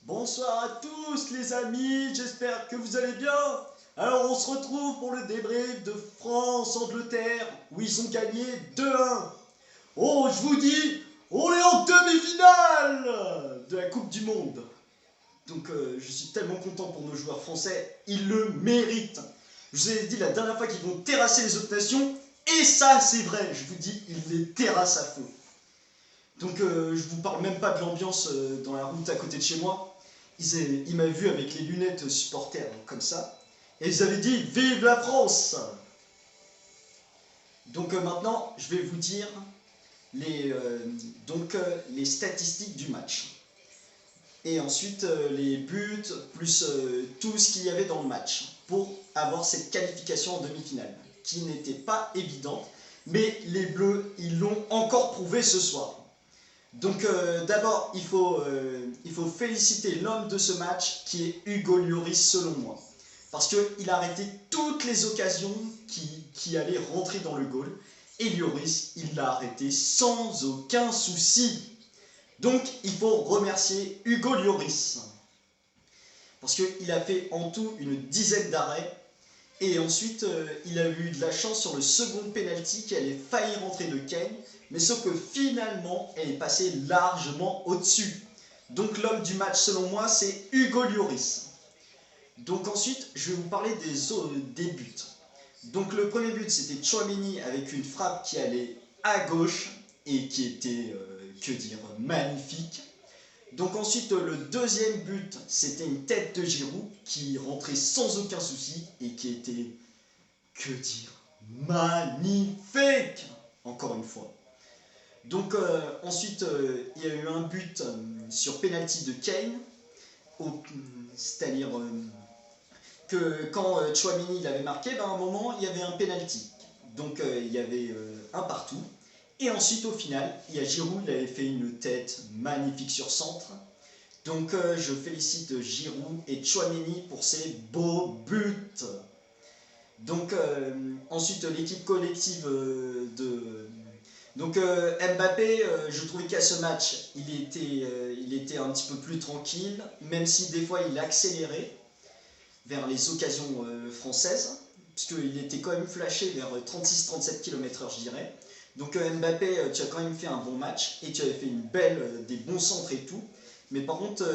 Bonsoir à tous les amis, j'espère que vous allez bien. Alors on se retrouve pour le débrief de France-Angleterre où ils ont gagné 2-1. Oh, je vous dis, on est en demi-finale de la Coupe du Monde. Donc je suis tellement content pour nos joueurs français, ils le méritent. Je vous ai dit la dernière fois qu'ils vont terrasser les autres nations, et ça c'est vrai, je vous dis, ils les terrassent à fond. Donc je vous parle même pas de l'ambiance dans la route à côté de chez moi. Ils m'avaient vu avec les lunettes supporters comme ça. Et ils avaient dit vive la France. Donc maintenant, je vais vous dire les statistiques du match. Et ensuite les buts, plus tout ce qu'il y avait dans le match. Pour avoir cette qualification en demi-finale. Qui n'était pas évidente. Mais les Bleus, ils l'ont encore prouvé ce soir. Donc d'abord, il faut féliciter l'homme de ce match qui est Hugo Lloris selon moi. Parce qu'il a arrêté toutes les occasions qui allaient rentrer dans le goal. Et Lloris, il l'a arrêté sans aucun souci. Donc il faut remercier Hugo Lloris. Parce qu'il a fait en tout une dizaine d'arrêts. Et ensuite, il a eu de la chance sur le second penalty qui allait faillir rentrer de Kane. Mais sauf que finalement, elle est passée largement au-dessus. Donc l'homme du match, selon moi, c'est Hugo Lloris. Donc ensuite, je vais vous parler des buts. Donc le premier but, c'était Tchouaméni avec une frappe qui allait à gauche et qui était, que dire, magnifique. Donc ensuite, le deuxième but, c'était une tête de Giroud qui rentrait sans aucun souci et qui était, que dire, magnifique. Encore une fois. Donc ensuite, il y a eu un but sur penalty de Kane, c'est-à-dire que quand Tchouaméni l'avait marqué, à un moment, il y avait un penalty. Donc il y avait un partout. Et ensuite, au final, il y a Giroud, il avait fait une tête magnifique sur centre. Donc je félicite Giroud et Tchouaméni pour ces beaux buts. Donc ensuite, l'équipe collective de... Donc Mbappé, je trouvais qu'à ce match, il était un petit peu plus tranquille, même si des fois il accélérait vers les occasions françaises, puisqu'il était quand même flashé vers 36-37 km/h, je dirais. Donc Mbappé, tu as quand même fait un bon match, et tu avais fait des bons centres et tout. Mais par contre,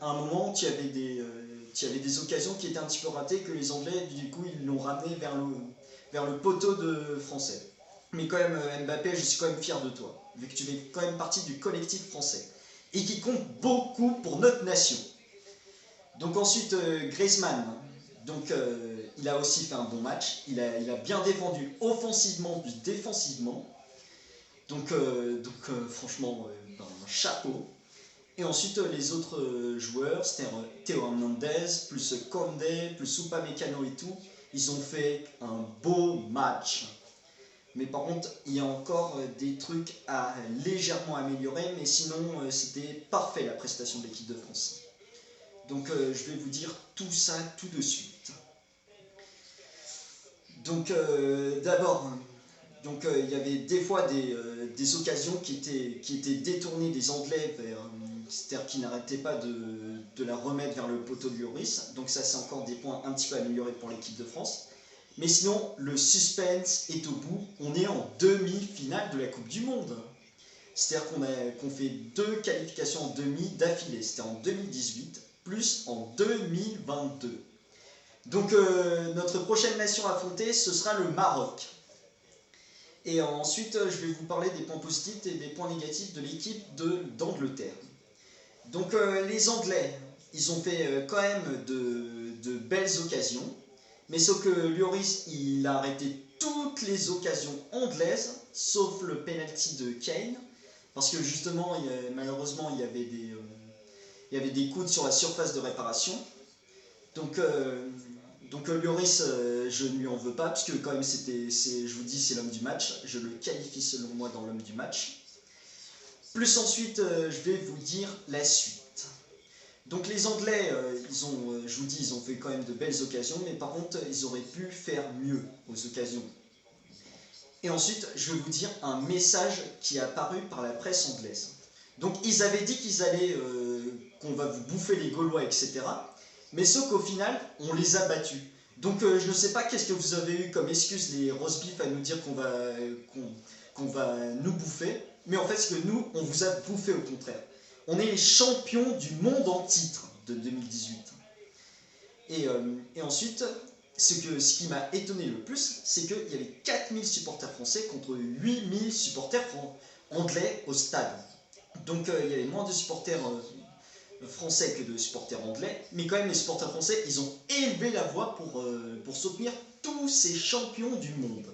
à un moment, tu avais des occasions qui étaient un petit peu ratées, que les Anglais, du coup, ils l'ont ramené vers le poteau de français. Mais quand même, Mbappé, je suis quand même fier de toi, vu que tu fais quand même partie du collectif français. Et qui compte beaucoup pour notre nation. Donc ensuite, Griezmann. Donc il a aussi fait un bon match. Il a bien défendu offensivement plus défensivement. Donc franchement, chapeau. Et ensuite, les autres joueurs, c'était Théo Hernandez, plus Condé, plus Upamecano et tout. Ils ont fait un beau match. Mais par contre, il y a encore des trucs à légèrement améliorer. Mais sinon, c'était parfait la prestation de l'équipe de France. Donc je vais vous dire tout ça tout de suite. Donc d'abord, il y avait des fois des occasions qui étaient détournées des Anglais c'est-à-dire qu'ils n'arrêtaient pas de la remettre vers le poteau de Lloris. Donc ça, c'est encore des points un petit peu améliorés pour l'équipe de France. Mais sinon, le suspense est au bout. On est en demi-finale de la Coupe du Monde. C'est-à-dire qu'on fait 2 qualifications en demi d'affilée. C'était en 2018, plus en 2022. Donc notre prochaine nation à affronter, ce sera le Maroc. Et ensuite, je vais vous parler des points positifs et des points négatifs de l'équipe d'Angleterre. Donc les Anglais, ils ont fait quand même de belles occasions. Mais sauf que Lloris, il a arrêté toutes les occasions anglaises, sauf le penalty de Kane. Parce que justement, malheureusement, il y avait des coudes sur la surface de réparation. Donc Lloris, je ne lui en veux pas, puisque quand même, je vous dis, c'est l'homme du match. Je le qualifie selon moi dans l'homme du match. Plus ensuite, je vais vous dire la suite. Donc les Anglais, je vous dis, ils ont fait quand même de belles occasions, mais par contre, ils auraient pu faire mieux aux occasions. Et ensuite, je vais vous dire un message qui est apparu par la presse anglaise. Donc ils avaient dit qu'ils allaient, qu'on va vous bouffer les Gaulois, etc. Mais sauf qu'au final, on les a battus. Donc je ne sais pas qu'est-ce que vous avez eu comme excuse les roast beef à nous dire qu'on va nous bouffer. Mais en fait, ce que nous, on vous a bouffé au contraire. On est les champions du monde en titre de 2018. Et ensuite, ce qui m'a étonné le plus, c'est qu'il y avait 4000 supporters français contre 8000 supporters anglais au stade. Donc il y avait moins de supporters français que de supporters anglais, mais quand même les supporters français, ils ont élevé la voix pour soutenir tous ces champions du monde.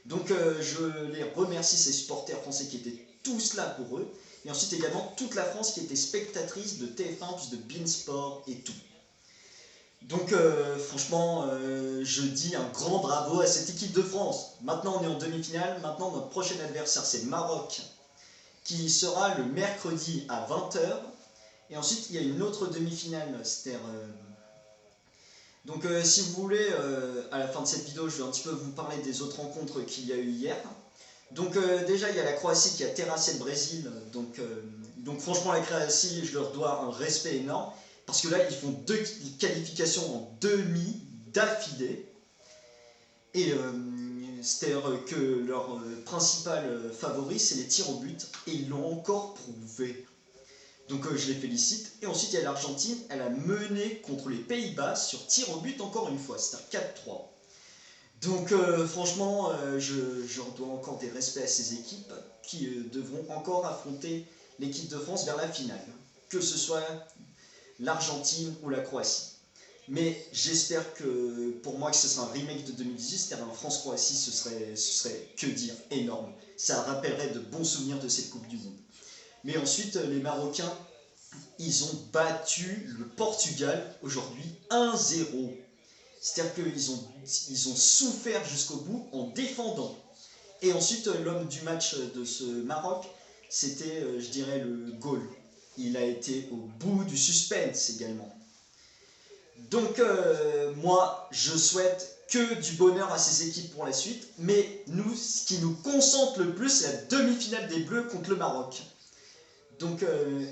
Donc je les remercie, ces supporters français qui étaient tous là pour eux, et ensuite également toute la France qui était spectatrice de TF1, plus de Beansport et tout. Donc franchement, je dis un grand bravo à cette équipe de France. Maintenant on est en demi-finale, maintenant notre prochain adversaire c'est le Maroc, qui sera le mercredi à 20 h. Et ensuite il y a une autre demi-finale, c'est-à-dire... Donc si vous voulez, à la fin de cette vidéo, je vais un petit peu vous parler des autres rencontres qu'il y a eu hier. Donc déjà il y a la Croatie qui a terrassé le Brésil, donc franchement la Croatie, je leur dois un respect énorme. Parce que là, ils font 2 qualifications en demi d'affilée. Et c'est-à-dire que leur principal favori, c'est les tirs au but. Et ils l'ont encore prouvé. Donc je les félicite. Et ensuite, il y a l'Argentine. Elle a mené contre les Pays-Bas sur tir au but encore une fois. C'est un 4-3. Donc franchement, je dois encore des respects à ces équipes qui devront encore affronter l'équipe de France vers la finale. Que ce soit l'Argentine ou la Croatie. Mais j'espère que, pour moi, que ce sera un remake de 2018, c'est-à-dire un France-Croatie, ce serait, que dire, énorme. Ça rappellerait de bons souvenirs de cette Coupe du Monde. Mais ensuite, les Marocains, ils ont battu le Portugal, aujourd'hui, 1-0. C'est-à-dire qu'ils ont souffert jusqu'au bout en défendant. Et ensuite, l'homme du match de ce Maroc, c'était, je dirais, le goal. Il a été au bout du suspense également. Donc moi, je souhaite que du bonheur à ces équipes pour la suite. Mais nous, ce qui nous concentre le plus, c'est la demi-finale des Bleus contre le Maroc. Donc,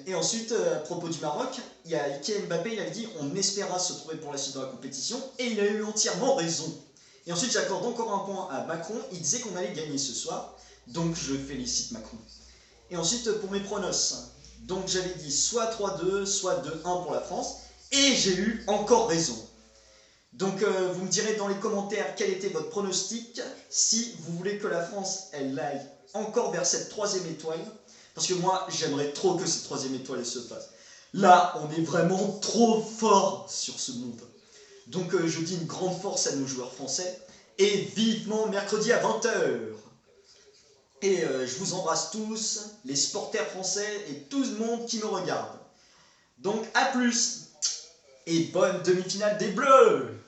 et ensuite, à propos du Maroc, il y a Kylian Mbappé, il a dit on espéra se trouver pour la suite dans la compétition. Et il a eu entièrement raison. Et ensuite, j'accorde encore un point à Macron. Il disait qu'on allait gagner ce soir. Donc je félicite Macron. Et ensuite, pour mes pronos, donc j'avais dit soit 3-2, soit 2-1 pour la France, et j'ai eu encore raison. Donc vous me direz dans les commentaires quel était votre pronostic, si vous voulez que la France, elle aille encore vers cette 3e étoile, parce que moi, j'aimerais trop que cette 3e étoile elle se passe. Là, on est vraiment trop fort sur ce monde. Donc je dis une grande force à nos joueurs français, et vivement mercredi à 20 h. Et je vous embrasse tous, les supporters français et tout le monde qui me regarde. Donc à plus et bonne demi-finale des Bleus!